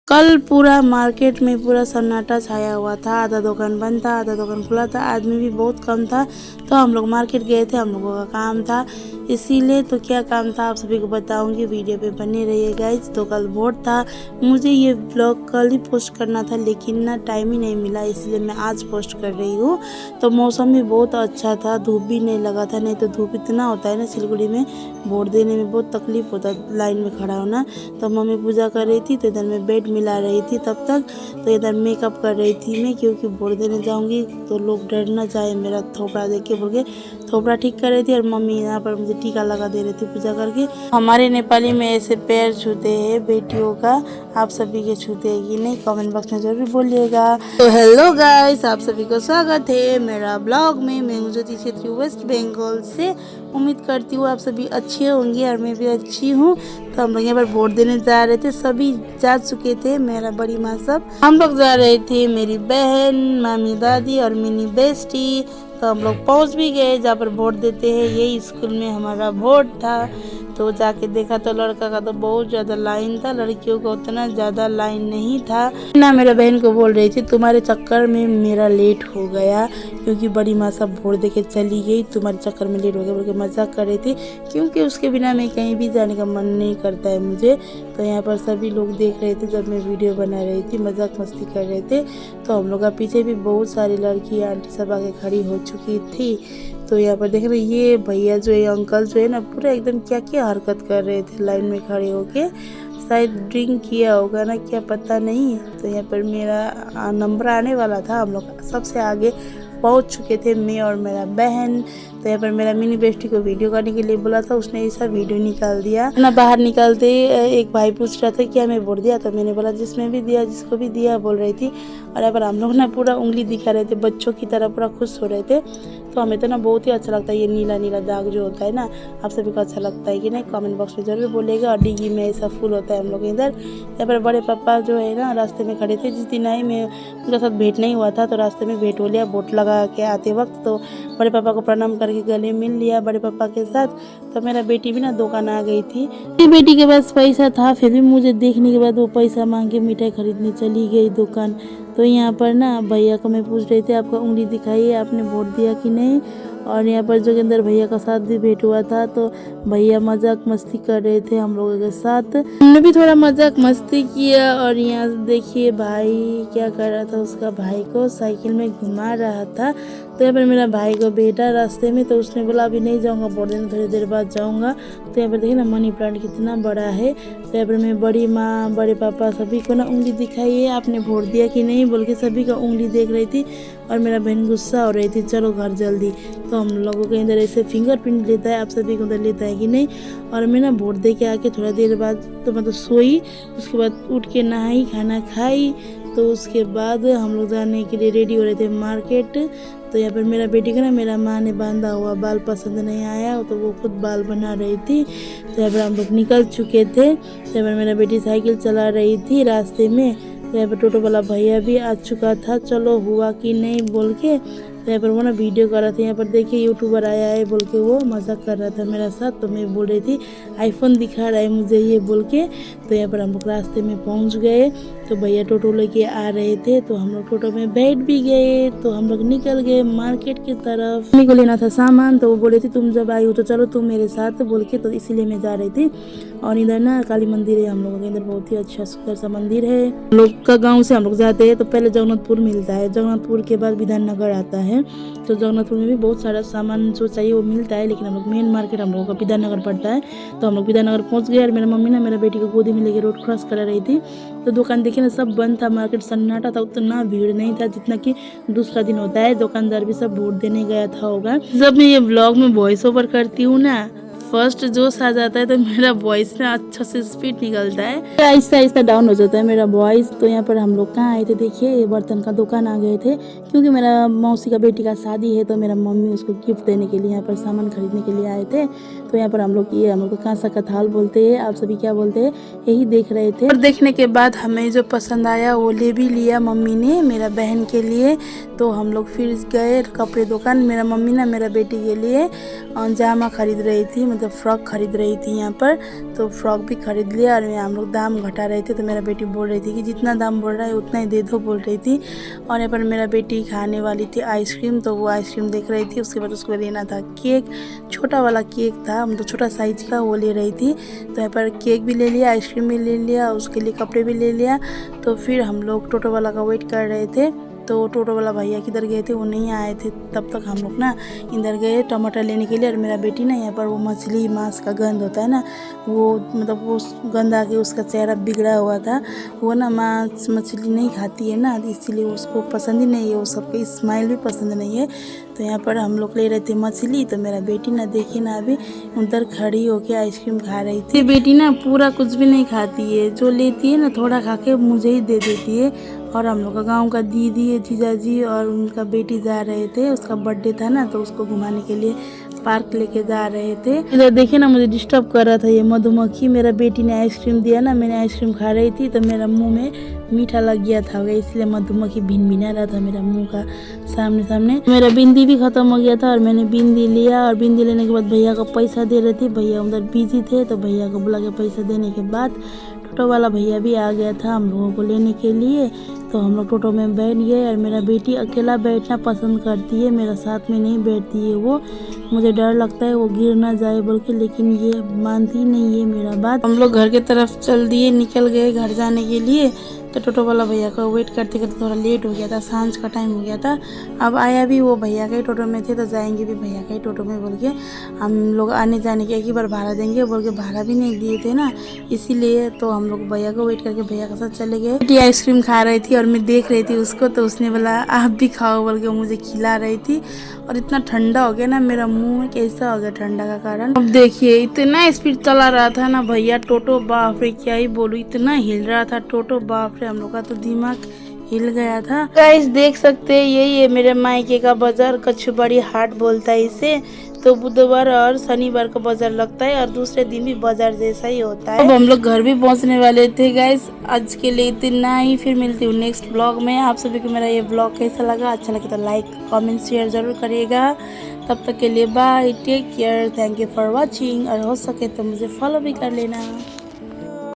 कल पूरा मार्केट में पूरा सन्नाटा छाया हुआ था। आधा दुकान बंद था, आधा दुकान खुला था। आदमी भी बहुत कम था, तो हम लोग मार्केट गए थे। हम लोगों का काम था, इसीलिए तो क्या काम था आप सभी को बताऊंगी, वीडियो पे बने रहिए गाइज। तो कल वोट था, मुझे ये ब्लॉग कल ही पोस्ट करना था, लेकिन ना टाइम ही नहीं मिला, इसलिए मैं आज पोस्ट कर रही हूँ। तो मौसम भी बहुत अच्छा था, धूप भी नहीं लगा था, नहीं तो धूप इतना होता है ना सिलगुड़ी में, वोट देने में बहुत तकलीफ होता है लाइन में खड़ा होना। तो मम्मी पूजा कर रही थी, तो इधर मैं बेड मिला रही थी तब तक। तो इधर मेकअप कर रही थी मैं, क्योंकि वोट देने जाऊंगी तो लोग डर ना जाए मेरा थोपड़ा देख के, बोल के थोपड़ा ठीक कर रही थी। और मम्मी यहाँ पर मुझे टीका लगा दे रही थी पूजा करके। हमारे नेपाली में ऐसे पैर छूते हैं बेटियों का, आप सभी के छूते हैं कि नहीं, कमेंट बॉक्स में जरूर बोलिएगा। तो हेलो गाइस, आप सभी को स्वागत है मेरा ब्लॉग में। मैं हूँ ज्योति छेत्री, वेस्ट बंगाल से। उम्मीद करती हूँ आप सभी अच्छे होंगे और मैं भी अच्छी हूँ। तो हम लोग यहाँ पर वोट देने जा रहे थे, सभी जा चुके थे, मेरा बड़ी माँ सब। हम लोग जा रहे थे, मेरी बहन, मामी, दादी और मिनी बेस्टी। तो हम लोग पहुँच भी गए जहाँ पर वोट देते हैं, यही स्कूल में हमारा वोट था। तो जाके देखा तो लड़का का तो बहुत ज़्यादा लाइन था, लड़कियों का उतना ज़्यादा लाइन नहीं था ना। मेरा बहन को बोल रही थी तुम्हारे चक्कर में मेरा लेट हो गया, क्योंकि बड़ी माँ सब वोट दे के चली गई, तुम्हारे चक्कर में लेट हो गया बोल के मजाक कर रही थी, क्योंकि उसके बिना मैं कहीं भी जाने का मन नहीं करता है मुझे। तो यहाँ पर सभी लोग देख रहे थे जब मैं वीडियो बना रही थी, मजाक मस्ती कर रहे थे। तो हम लोग का पीछे भी बहुत सारी लड़की आंटी सब आके खड़ी हो चुकी थी। तो यहाँ पर देख रहे ये भैया जो है, अंकल जो है ना, पूरा एकदम क्या क्या हरकत कर रहे थे लाइन में खड़े होके, शायद ड्रिंक किया होगा ना, क्या पता नहीं। तो यहाँ पर मेरा नंबर आने वाला था, हम लोग सबसे आगे पहुंच चुके थे, मैं और मेरा बहन। तो यहाँ पर मेरा मिनी बेस्टी को वीडियो करने के लिए बोला था, उसने ऐसा वीडियो निकाल दिया ना। बाहर निकालते एक भाई पूछ रहा था क्या मैं वोट दिया, तो मैंने बोला जिसमें भी दिया, जिसको भी दिया बोल रही थी। और यहाँ पर हम लोग ना पूरा उंगली दिखा रहे थे, बच्चों की तरह पूरा खुश हो रहे थे। तो हमें तो ना बहुत ही अच्छा लगता है ये नीला नीला दाग जो होता है ना, आप सभी को अच्छा लगता है कि नहीं, कमेंट बॉक्स में जरूर बोलेगा। और डिग्गी में ऐसा फूल होता है हम लोग इधर। यहाँ पर बड़े पापा जो है ना रास्ते में खड़े थे, जिस दिन आई मैं उनके साथ भेंट नहीं हुआ था, तो रास्ते में भेंट हो लिया वोट लगा के आते वक्त। तो बड़े पापा को प्रणाम करके गले मिल लिया बड़े पापा के साथ। तो मेरा बेटी भी ना दुकान आ गई थी, मेरी बेटी के पास पैसा था, फिर भी मुझे देखने के बाद वो पैसा मांग के मिठाई खरीदने चली गई दुकान। तो यहाँ पर ना भैया को मैं पूछ रही थी आपका उंगली दिखाइए, आपने वोट दिया कि नहीं। और यहाँ पर जोगिंदर भैया का साथ भी भेंट हुआ था, तो भैया मजाक मस्ती कर रहे थे हम लोगों के साथ, हमने भी थोड़ा मजाक मस्ती किया। और यहाँ देखिए भाई क्या कर रहा था, उसका भाई को साइकिल में घुमा रहा था। तो यहाँ पर मेरा भाई को भेटा रास्ते में, तो उसने बोला अभी नहीं जाऊँगा वोट देने, थोड़ी देर बाद जाऊँगा। तो यहाँ पर देखिए ना मनी प्लांट कितना बड़ा है। तो यहाँ पर मैं बड़ी माँ, बड़े पापा सभी को ना उंगली दिखाई है, आपने वोट दिया कि नहीं बोल के सभी का उंगली देख रही थी। और मेरा बहन गुस्सा हो रही थी, चलो घर जल्दी। तो हम लोगों के इधर ऐसे फिंगरप्रिंट लेता है, आप सभी को उधर लेता है कि नहीं। और मैं ना वोट दे के आके थोड़ा देर बाद तो मतलब सोई, उसके बाद उठ के नहाई, खाना खाई। तो उसके बाद हम लोग जाने के लिए रेडी हो रहे थे मार्केट। तो यहाँ पर मेरा बेटी को ना मेरा माँ ने बांधा हुआ बाल पसंद नहीं आया, तो वो खुद बाल बना रही थी। तो यहाँ पर हम लोग निकल चुके थे। तो यहाँ पर मेरा बेटी साइकिल चला रही थी रास्ते में। तो यहाँ पर टोटो वाला भैया भी आ चुका था, चलो हुआ कि नहीं बोल के। तो यहाँ पर वो ना वीडियो कर रहा था, यहाँ पर देखिए यूट्यूबर आया है बोल के वो मजाक कर रहा था मेरा साथ। तो मैं बोल रही थी आईफोन दिखा रहा है मुझे ये बोल के। तो यहाँ पर हम लोग रास्ते में पहुँच गए, तो भैया टोटो लेके आ रहे थे, तो हम लोग टोटो में बैठ भी गए। तो हम लोग निकल गए मार्केट की तरफ, मम्मी को लेना था सामान। तो वो बोले थी तुम जब आई हो तो चलो तुम मेरे साथ बोल के, तो इसीलिए मैं जा रही थी। और इधर ना काली मंदिर है हम लोगों के इधर, बहुत ही अच्छा सुंदर सा मंदिर है। हम लोग का गांव से हम लोग जाते हैं तो पहले जगन्नाथपुर मिलता है, जगन्नाथपुर के बाद विधाननगर आता है। तो जगन्नाथपुर में भी बहुत सारा सामान जो चाहिए वो मिलता है, लेकिन हम लोग मेन मार्केट हम लोगों का विधाननगर पड़ता है। तो हम लोग विधाननगर पहुंच गए, और मेरा मम्मी ना मेरा बेटी को गोदी में लेके रोड क्रॉस करा रही थी। तो दुकान देखिए ना सब बंद था, मार्केट सन्नाटा था, उतना भीड़ नहीं था जितना कि दूसरा दिन होता है। दुकानदार भी सब वोट देने गया था होगा। जब मैं ये व्लॉग में वॉइस ओवर करती हूँ ना, फर्स्ट जोश आ जाता है, तो मेरा वॉइस ना अच्छा से स्पीड निकलता है, आहिस्ता आहिस्ता डाउन हो जाता है मेरा वॉइस। तो यहाँ पर हम लोग कहाँ आए थे, देखिए बर्तन का दुकान आ गए थे, क्योंकि मेरा मौसी का बेटी का शादी है, तो मेरा मम्मी उसको गिफ्ट देने के लिए यहाँ पर सामान खरीदने के लिए आए थे। तो यहाँ पर हम लोग तो कांसा का थाल बोलते हैं, आप सभी क्या बोलते हैं, यही देख रहे थे। और देखने के बाद हमें जो पसंद आया वो ले भी लिया मम्मी ने मेरा बहन के लिए। तो हम लोग फिर गए कपड़े दुकान। मेरा मम्मी ना मेरा बेटी के लिए जामा खरीद रही थी, मतलब फ्रॉक खरीद रही थी यहाँ पर। तो फ्रॉक भी खरीद लिया और हम लोग दाम घटा रहे थे। तो मेरा बेटी बोल रही थी कि जितना दाम बोल रहा है उतना ही दे दो, बोल रही थी। और यहाँ पर मेरा बेटी खाने वाली थी आइसक्रीम, तो वो आइसक्रीम देख रही थी। उसके बाद उसको लेना था केक, छोटा वाला केक था, मतलब छोटा साइज का, वो ले रही थी। तो यहाँ पर केक भी ले लिया, आइसक्रीम भी ले लिया, उसके लिए कपड़े भी ले लिया। तो फिर हम लोग टोटो वाला का वेट कर रहे थे। तो टोटो वाला भैया किधर गए थे, वो नहीं आए थे। तब तक हम लोग ना इधर गए टमाटर लेने के लिए। और मेरा बेटी ना यहाँ पर वो मछली मांस का गंध होता है ना, वो मतलब वो गंध आके उसका चेहरा बिगड़ा हुआ था। वो ना मांस मछली नहीं खाती है ना, इसीलिए उसको पसंद ही नहीं है, वो सबके स्माइल भी पसंद नहीं है। तो यहाँ पर हम लोग ले रहे थे मछली। तो मेरा बेटी ना देखिए ना अभी उधर खड़ी होके आइसक्रीम खा रही थी। बेटी ना पूरा कुछ भी नहीं खाती है, जो लेती है ना थोड़ा खा के मुझे ही दे देती है। और हम लोग का गांव का दीदी जीजाजी और उनका बेटी जा रहे थे, उसका बर्थडे था ना, तो उसको घुमाने के लिए पार्क लेके जा रहे थे। इधर देखिए ना मुझे डिस्टर्ब कर रहा था ये मधुमक्खी। मेरा बेटी ने आइसक्रीम दिया ना, मैंने आइसक्रीम खा रही थी तो मेरा मुंह में मीठा लग गया था, इसलिए मधुमक्खी भिन रहा था मेरा मुंह का सामने। मेरा बिंदी भी खत्म हो गया था और मैंने बिंदी लिया। और बिंदी लेने के बाद भैया को पैसा दे रही थी, भैया उधर बिजी थे। तो भैया को बुला के पैसा देने के बाद टोटो वाला भैया भी आ गया था हम लोगों को लेने के लिए। तो हम लोग टोटो में बैठ गए। और मेरा बेटी अकेला बैठना पसंद करती है, मेरा साथ में नहीं बैठती है वो। मुझे डर लगता है वो गिर ना जाए बोल के, लेकिन ये मानती नहीं है मेरा बात। हम लोग घर के तरफ चल दिए, निकल गए घर जाने के लिए। तो टोटो वाला भैया का वेट करते करते थोड़ा लेट हो गया था, सांझ का टाइम हो गया था। अब आया भी वो भैया के टोटो में थे, तो जाएंगे भी भैया के टोटो में बोल के हम लोग आने जाने के एक ही बार भाड़ा देंगे बोल के भाड़ा भी नहीं दिए थे ना, इसीलिए। तो हम लोग भैया को वेट करके भैया के साथ चले गए। बेटी आइसक्रीम खा रही थी और मैं देख रही थी उसको, तो उसने बोला आप भी खाओ बोल के मुझे खिला रही थी। और इतना ठंडा हो गया ना, मेरा मुंह में कैसा हो गया ठंडा का कारण। अब देखिए इतना स्पीड चला रहा था ना भैया टोटो, बाप रे क्या ही बोलूं, इतना हिल रहा था टोटो, बाप रे हम लोग का तो दिमाग हिल गया था। गाइस देख सकते हैं यही है मेरे मायके का बाजार, कछुबाड़ी हाट बोलता है इसे। तो बुधवार और शनिवार का बाजार लगता है और दूसरे दिन भी बाजार जैसा ही होता है। अब हम लोग घर भी पहुंचने वाले थे गाइस, आज के लिए इतना ही। फिर मिलती हूँ नेक्स्ट ब्लॉग में। आप सभी को मेरा ये ब्लॉग कैसा लगा, अच्छा लगे तो लाइक कमेंट शेयर जरूर करिएगा। तब तक के लिए bye, take care, thank you for watching. और हो सके तो मुझे फॉलो भी कर लेना।